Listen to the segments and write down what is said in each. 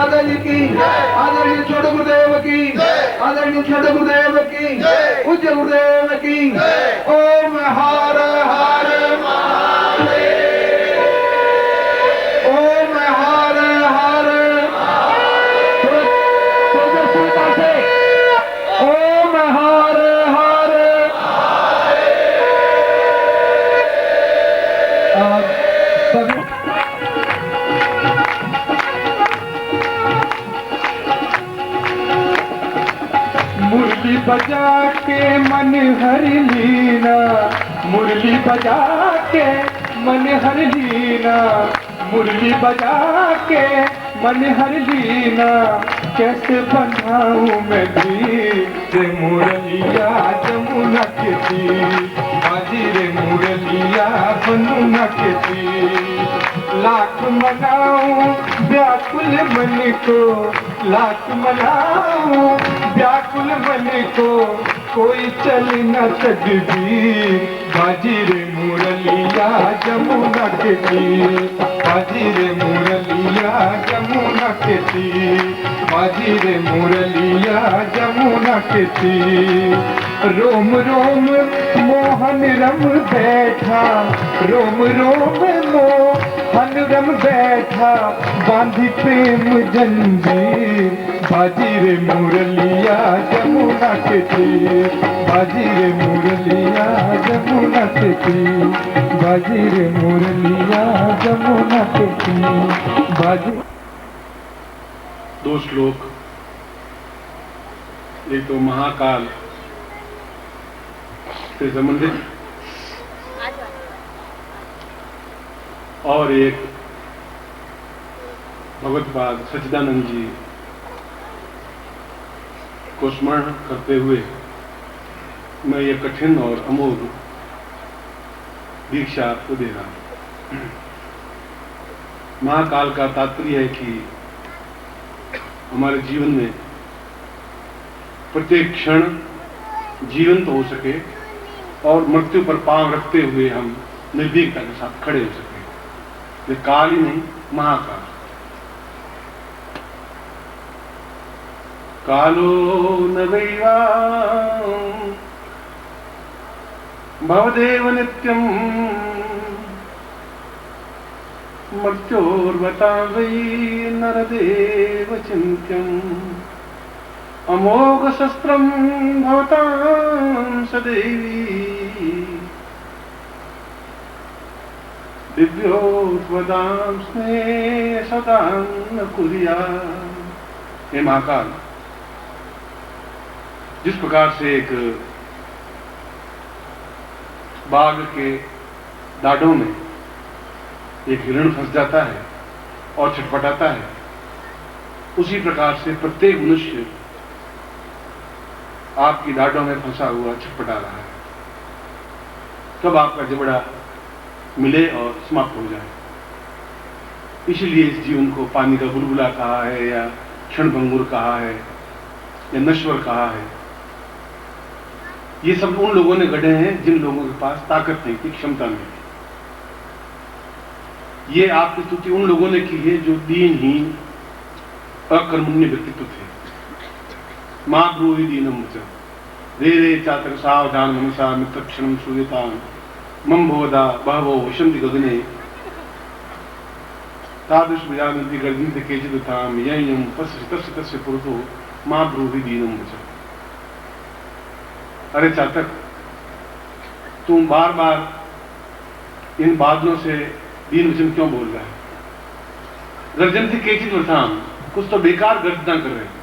माता जी की, आदरणीय छोटे गुरुदेव की, आदरणीय छोटे गुरुदेव की, पूज्य गुरुदेव की। ओम हर हर महादेव, ओम हर हर, तेजस्विता से ओम हर हर। सभी मुरली बजा के मन हर लीना, मुरली बजा के मन हर लीना, मुरली बजा के मन हर लीना। कैसे बनाऊं मैं धीर रे मुरलिया जमुना के तीर, बाजी रे मुरलिया जमुना के तीर। लाख मनाऊं व्याकुल मन को, लाख मनाऊं व्याकुल मन को, कोई चल न तकदीर। बाजी रे मुरलिया जमुना के तीर, बाजी रे मुरलिया जमुना के तीर, बाजी रे मुरलिया जमुना के तीर। रोम रोम मोहन रम बैठा, रोम रोम मोहन रम बैठा, बांधी प्रेम जंजीर। बाजी रे मुरलिया जमुना के तीर, बाजी रे मुरलिया जमुना के तीर, बाजी रे मुरलिया जमुना के तीर, बाजी। दो श्लोक, एक तो महाकाल से संबंधित और एक भगवतपाद सच्चिदानंद जी को स्मरण करते हुए मैं ये कठिन और अमोघ दीक्षा आपको दे रहा हूं। महाकाल का तात्पर्य है कि हमारे जीवन में प्रत्येक क्षण जीवंत हो सके और मृत्यु पर पांव रखते हुए हम निर्भीकता के साथ खड़े हो सके। ये काल ही नहीं, महाकाल। कालो न दैवां भवदेव नित्यं मर्त्योर्वता वै नरदेव चिन्त्यम् अमोघ शस्त्रं भवतां सदैवी दिव्योत्वदां स्नेह सदां न कुर्यात्। हे महाकाल, जिस प्रकार से एक बाघ के दाढ़ों में एक हिरण फंस जाता है और छटपटाता है, उसी प्रकार से प्रत्येक मनुष्य आपकी दाढ़ों में फंसा हुआ छटपटा रहा है। कब आपका जबड़ा मिले और समाप्त हो जाए। इसीलिए इस जीवन को पानी का बुलबुला कहा है, या क्षणभंगुर कहा है, या नश्वर कहा है। ये सब उन लोगों ने गढ़े हैं जिन लोगों के पास ताकत नहीं थी, क्षमता नहीं थी। ये आपकी स्तुति उन लोगों ने की है जो दीनहीन अकर्मण्य व्यक्तित्व थे। मां ब्रूहि दीनम च रे रे चातर सावधान मनसा मित्रक्षणम सूयताम मम भोदा बहवो वशन्ति गगने तादृश विजानन्ति गर्जन्ति केचिदुताम यं पश्य तस्य तस्य पुरुषो मां ब्रूहि दीनम च। अरे चातक, तुम बार बार इन बादलों से दीन वचन क्यों बोल रहा है? गर्जन्ति केचिदुताम, कुछ तो बेकार गर्जना कर रहे हैं।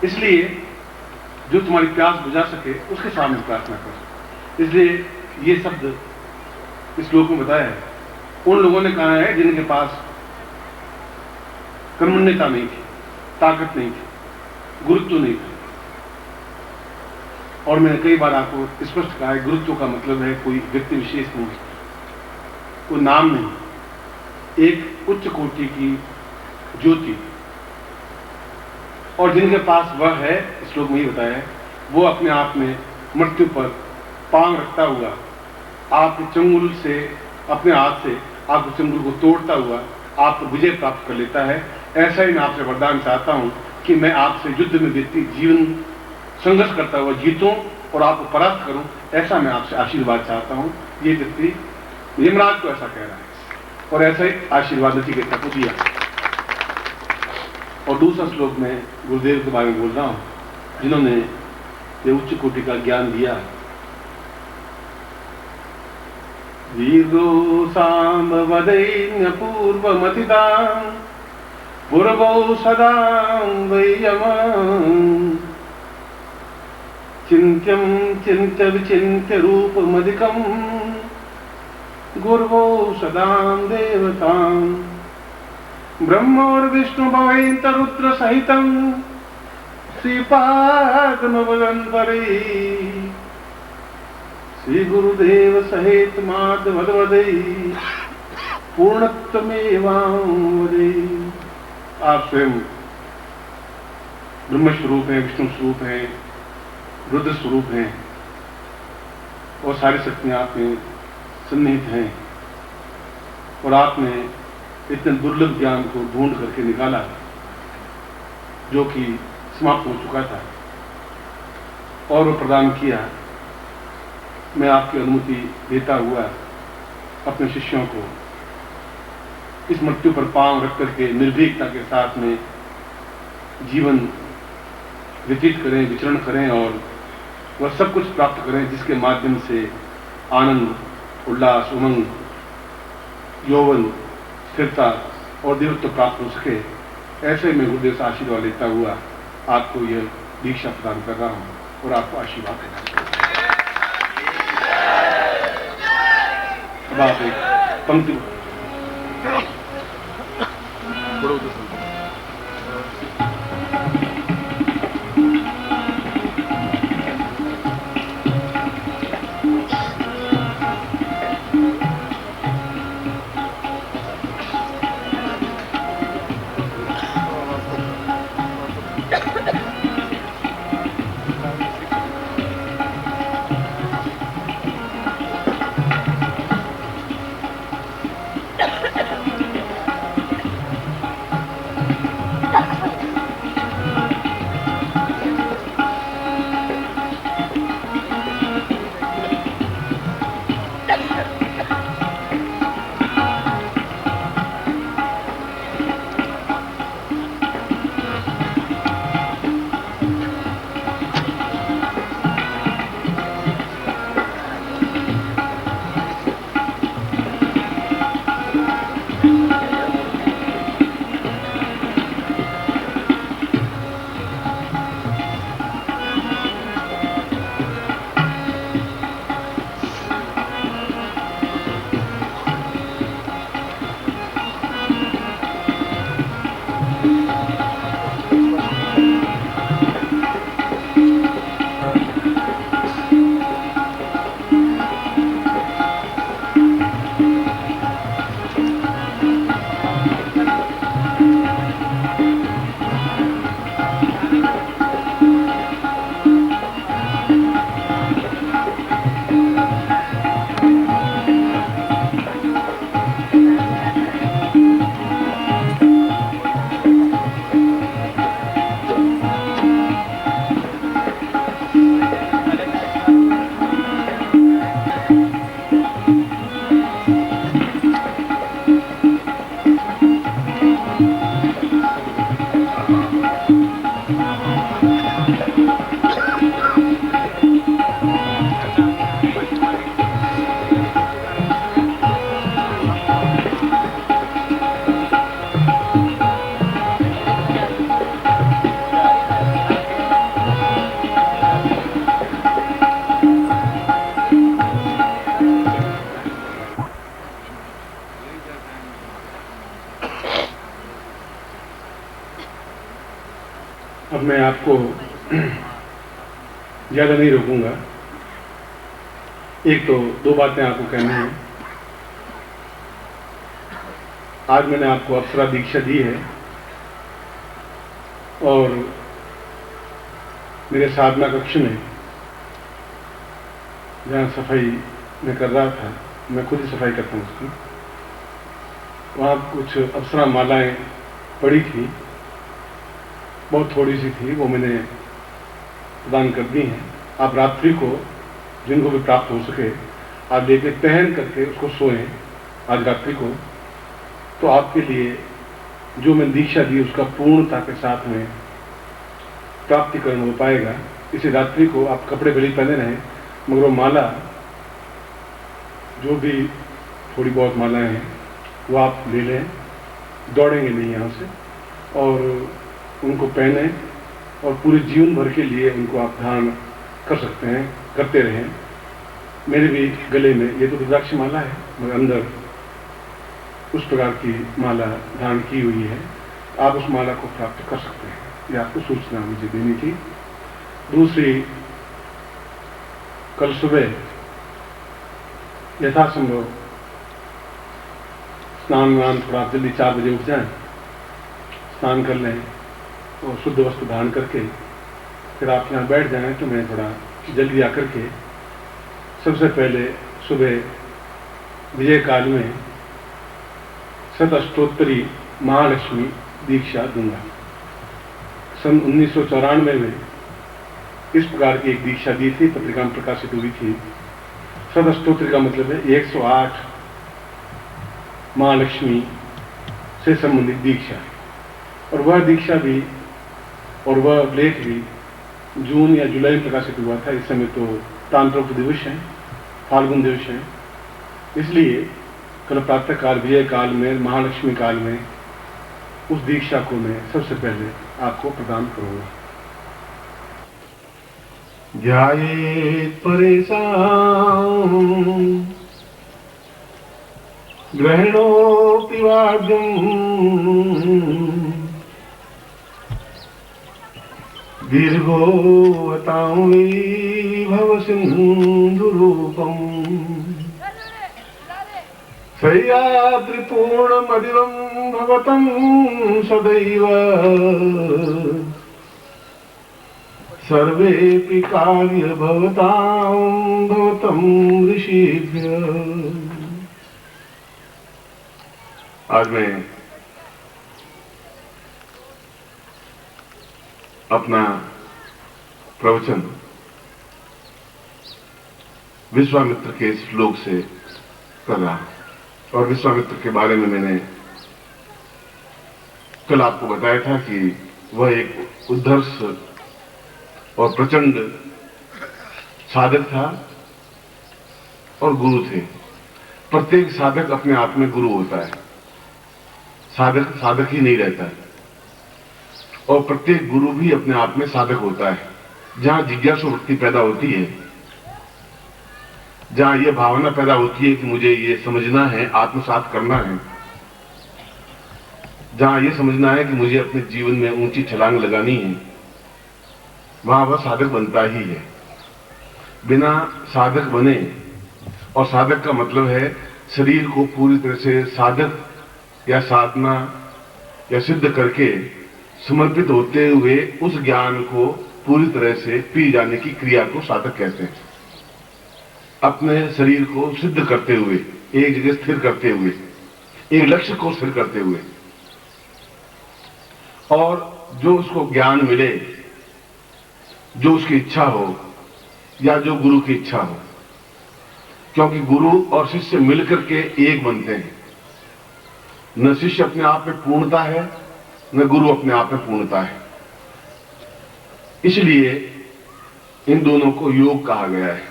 इसलिए जो तुम्हारी प्यास बुझा सके उसके सामने प्रार्थना करो। इसलिए ये शब्द इस श्लोक में बताया है। उन लोगों ने कहा है जिनके पास कर्मण्यता नहीं थी, ताकत नहीं थी, गुरुत्व नहीं था। और मैंने कई बार आपको स्पष्ट कहा है, गुरुत्व का मतलब है कोई व्यक्ति विशेष नहीं, कोई नाम नहीं, एक उच्च कोटि की ज्योति। और जिनके पास वह है, इस श्लोक में ही बताया है, वो अपने आप में मृत्यु पर पांव रखता हुआ आपके चंगुल से, अपने हाथ से आपके चंगुल को तोड़ता हुआ आपको विजय प्राप्त कर लेता है ऐसा ही मैं आपसे वरदान चाहता हूं कि मैं आपसे युद्ध में व्यक्ति जीवन संघर्ष करता हुआ जीतूं और आपको परास्त करूं। ऐसा मैं आपसे आशीर्वाद चाहता हूं। ये व्यक्ति यमराज को ऐसा कह रहा है और ऐसा ही आशीर्वाद नचिकेता को दिया। और दूसरा श्लोक में गुरुदेव के बारे में बोल रहा हूं जिन्होंने ये उच्च कोटि का ज्ञान दिया। वीरो सांब वदैन्य पूर्वमतिदां पूर्वौ सदा वैयमं चिन्त्यं चिन्त्य विचिन्त्य रूपमधिकं गुर्वो सदां देवतां ब्रह्मोर्विष्णु भवेन्त रुद्र सहितं श्रीपादमवदन्तरे श्री गुरुदेव सहित माधवदे पूर्णत्वमेवावदे। आप स्वयं ब्रह्म स्वरूप हैं, विष्णु स्वरूप हैं, रुद्र स्वरूप हैं और सारी शक्तियां आप में सन्निहित हैं और आपने इतने दुर्लभ ज्ञान को ढूंढ करके निकाला जो कि समाप्त हो चुका था और वो प्रदान किया। मैं आपकी अनुमति देता हुआ अपने शिष्यों को इस मृत्यु पर पांव रख करके निर्भीकता के साथ में जीवन व्यतीत करें, विचरण करें और वह सब कुछ प्राप्त करें जिसके माध्यम से आनंद, उल्लास, उमंग, यौवन, स्थिरता और देवत्व प्राप्त हो सके। ऐसे में गुरुदेव से आशीर्वाद लेता हुआ आपको यह दीक्षा प्रदान कर रहा हूं और आपको आशीर्वाद देना चाहिए। अब आप एक पंक्ति अब मैं आपको ज्यादा नहीं रोकूंगा। एक तो दो बातें आपको कहनी है। आज मैंने आपको अप्सरा दीक्षा दी है और मेरे साधना कक्ष में जहाँ सफाई मैं कर रहा था, मैं खुद ही सफाई करता हूँ उसकी, वहाँ कुछ अप्सरा मालाएं पड़ी थी, बहुत थोड़ी सी थी, वो मैंने प्रदान कर दी हैं। आप रात्रि को जिनको भी प्राप्त हो सके आप लेके पहन करके उसको सोएं आज रात्रि को, तो आपके लिए जो मैं दीक्षा दी उसका पूर्णता के साथ में प्राप्तिकरण हो पाएगा। इसी रात्रि को आप कपड़े भले पहने रहें, मगर वो माला, जो भी थोड़ी बहुत मालाएं हैं वो आप ले लें, दौड़ेंगे नहीं यहाँ से, और उनको पहने और पूरे जीवन भर के लिए उनको आप धारण कर सकते हैं, करते रहें। मेरे भी गले में ये तो रुद्राक्ष माला है, मगर अंदर उस प्रकार की माला धारण की हुई है, आप उस माला को प्राप्त कर सकते हैं। ये आपको सूचना मुझे देनी थी। दूसरी, कल सुबह यथासंभव स्नान थोड़ा जल्दी 4 बजे उठ जाएं, स्नान कर लें और शुद्ध वस्त्र धारण करके फिर आप यहाँ बैठ जाएं, तो मैं थोड़ा जल्दी आकर के सबसे पहले सुबह विजय काल में शतअष्टोत्तरी महालक्ष्मी दीक्षा दूंगा। सन 1994 में इस प्रकार की एक दीक्षा दी थी, पत्रिका में प्रकाशित हुई थी। शतअष्टोत्तरी का मतलब है 108 महालक्ष्मी से संबंधित दीक्षा, और वह दीक्षा भी और वह लेख भी जून या जुलाई में प्रकाशित हुआ था। इस समय तो तांत्रिक दिवस है, फाल्गुन दिवस है, इसलिए कल प्रातः काल विजय काल में महालक्ष्मी काल में उस दीक्षा को मैं सबसे पहले आपको प्रदान करूंगा। ध्यायेत् परेशान ग्रहणोऽपि वाद्यम् दीर्घोऽवतां वै भवसिन्धुरूपम् सह्याद्रिपूर्णमदिवं भवतं सदैव सर्वेऽपि कार्य भवतं ऋषिभ्यः। आज मैं अपना प्रवचन विश्वामित्र के श्लोक से कर रहा हूं, और विश्वामित्र के बारे में मैंने कल आपको बताया था कि वह एक उद्धर्ष और प्रचंड साधक था और गुरु थे। प्रत्येक साधक अपने आप में गुरु होता है, साधक साधक ही नहीं रहता है, और प्रत्येक गुरु भी अपने आप में साधक होता है। जहां जिज्ञासु वृत्ति पैदा होती है, जहां यह भावना पैदा होती है कि मुझे ये समझना है, आत्मसात करना है, जहां यह समझना है कि मुझे अपने जीवन में ऊंची छलांग लगानी है, वहां वह साधक बनता ही है। बिना साधक बने, और साधक का मतलब है शरीर को पूरी तरह से साधक या साधना या सिद्ध करके समर्पित होते हुए उस ज्ञान को पूरी तरह से पी जाने की क्रिया को साधक कहते हैं। अपने शरीर को सिद्ध करते हुए, एक जगह स्थिर करते हुए, एक लक्ष्य को स्थिर करते हुए, और जो उसको ज्ञान मिले, जो उसकी इच्छा हो या जो गुरु की इच्छा हो, क्योंकि गुरु और शिष्य मिलकर के एक बनते हैं। न शिष्य अपने आप में पूर्णता है, न गुरु अपने आप में पूर्णता है। इसलिए इन दोनों को योग कहा गया है।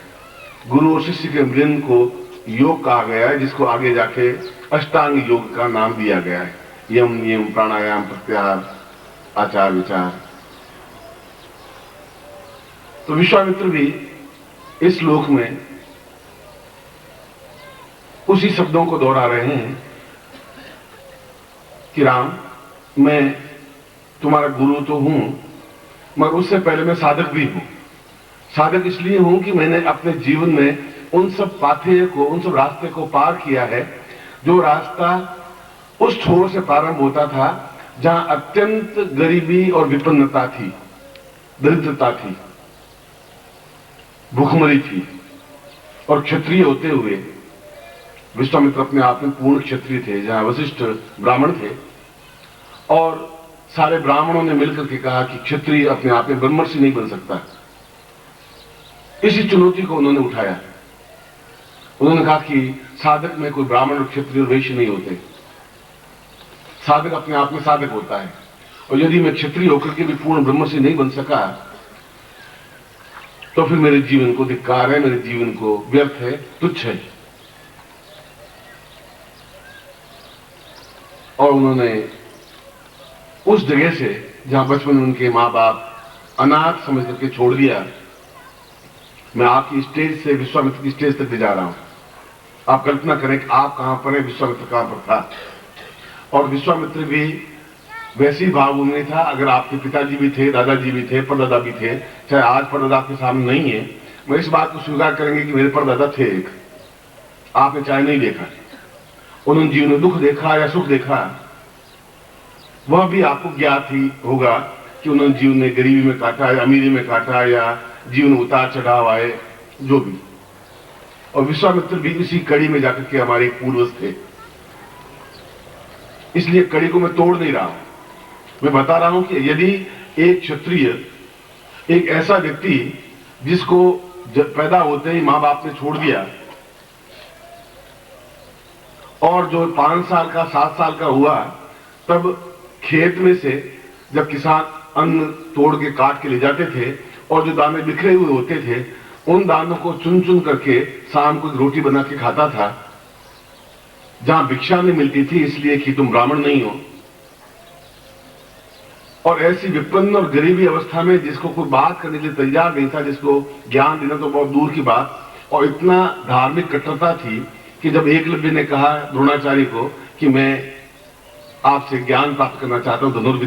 गुरु और शिष्य के मिलन को योग कहा गया है, जिसको आगे जाके अष्टांग योग का नाम दिया गया है। यम, नियम, प्राणायाम, प्रत्याहार, आचार विचार। तो विश्वामित्र भी इस श्लोक में उसी शब्दों को दोहरा रहे हैं कि राम, मैं तुम्हारा गुरु तो हूं, मगर उससे पहले मैं साधक भी हूं। साधक इसलिए हूं कि मैंने अपने जीवन में उन सब पाथेय को, उन सब रास्ते को पार किया है, जो रास्ता उस छोर से प्रारंभ होता था जहां अत्यंत गरीबी और विपन्नता थी, दरिद्रता थी, भूखमरी थी, और क्षत्रिय होते हुए विश्वामित्र अपने आप में पूर्ण क्षत्रिय थे। जहां वशिष्ठ ब्राह्मण थे और सारे ब्राह्मणों ने मिलकर के कहा कि क्षत्रिय अपने आप में ब्रह्मर्षि नहीं बन सकता। इसी चुनौती को उन्होंने उठाया। उन्होंने कहा कि साधक में कोई ब्राह्मण और क्षत्रिय और वैश्य नहीं होते, साधक अपने आप में साधक होता है। और यदि मैं क्षत्रिय होकर के भी पूर्ण ब्रह्मर्षि नहीं बन सका तो फिर मेरे जीवन को धिक्कार है, मेरे जीवन को व्यर्थ है, तुच्छ है। और उन्होंने उस जगह से जहां बचपन में उनके मां बाप अनाथ समझ करके छोड़ दिया, मैं आपकी स्टेज से विश्वामित्र की स्टेज तक ले जा रहा हूं। आप कल्पना करें कि आप कहां पर हैं, विश्वामित्र कहां पर था। और विश्वामित्र भी वैसे ही भावभूमि में था। अगर आपके पिताजी भी थे, दादाजी भी थे, परदादा भी थे, चाहे आज परदादा आपके सामने नहीं है, मैं इस बात को स्वीकार करेंगे कि मेरे परदादा थे एक, आपने चाहे नहीं देखा। उन्होंने जीवन में दुख देखा या सुख देखा, वह भी आपको ज्ञात ही होगा कि उन्होंने जीवन में गरीबी में काटा या अमीरी में काटा या जीवन में उतार चढ़ाव आए, जो भी। और विश्वामित्र भी इसी कड़ी में जाकर के हमारे पूर्वज थे। इसलिए कड़ी को मैं तोड़ नहीं रहा हूं, मैं बता रहा हूं कि यदि एक क्षत्रिय, एक ऐसा व्यक्ति जिसको पैदा होते ही मां बाप ने छोड़ दिया और जो 5 साल का 7 साल का हुआ, तब खेत में से जब किसान अन्न तोड़ के काट के ले जाते थे और जो दाने बिखरे हुए होते थे, उन दानों को चुन चुन करके शाम को रोटी बना के खाता था। जहां भिक्षा नहीं मिलती थी इसलिए कि तुम ब्राह्मण नहीं हो। और ऐसी विपन्न और गरीबी अवस्था में जिसको कोई बात करने के लिए तैयार नहीं था, जिसको ज्ञान देना तो बहुत दूर की बात, और इतना धार्मिक कट्टरता थी कि जब एकलव्य ने कहा द्रोणाचार्य को कि मैं आपसे ज्ञान प्राप्त करना चाहता हूं धनुर्विद्या